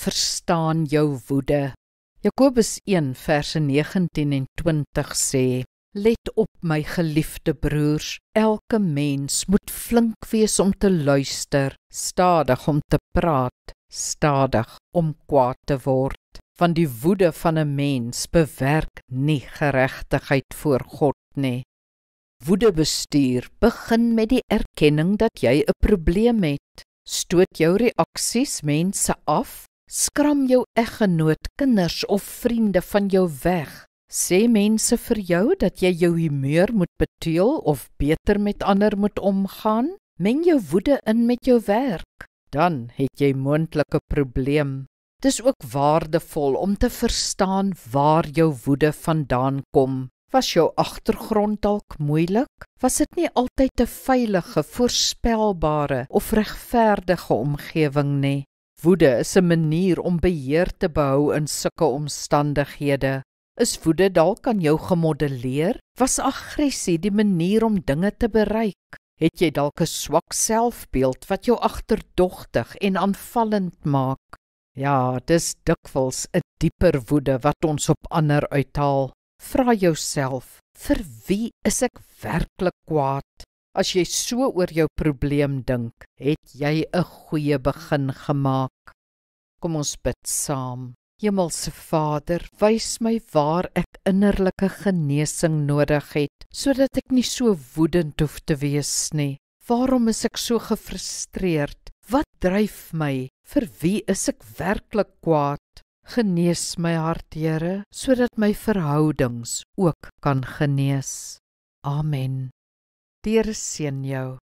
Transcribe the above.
verstaan jou woede. Jakobus 1 verse 19 en 20 sê, let op my geliefde broers, elke mens moet flink wees om te luister, stadig om te praat, stadig om kwaad te word. Want die woede van 'n mens bewerk nie geregtigheid voor God nie. Woedebestuur begin met die erkenning dat jy 'n probleem het. Stoot jou reaksies mense af? Skram jou eggenoot, kinders of vriende van jou weg? Sê mense vir jou dat jy jou humeur moet beteël of beter met ander moet omgaan? Meng jou woede in met jou werk, dan het jy moontlik 'n probleem. Dis ook waardevol om te verstaan waar jou woede vandaan kom. Was jou agtergrond dalk moeilik? Was dit nie altyd 'n veilige, voorspelbare of regverdige omgewing nie? Woede is 'n manier om beheer te behou in sulke omstandighede. Is woede dalk aan jou gemodelleer? Was aggressie die manier om dinge te bereik? Het jy dalk 'n swak selfbeeld wat jou agterdogtig en aanvallend maak? Ja, dis dikwels 'n dieper woede wat ons op ander uithaal. Vra jouself, vir wie is ek werklik kwaad? As jy so oor jou probleem dink, het jy 'n goeie begin gemaak. Kom ons bid saam. Hemelse Vader, wys my waar ek innerlike genesing nodig het, sodat ek nie so woedend hoef te wees nie. Waarom is ek so gefrustreerd? Wat dryf my? Vir wie is ek werklik kwaad? Genees my hart, Here, sodat my verhoudings ook kan genees. Amen. Die Here seën jou.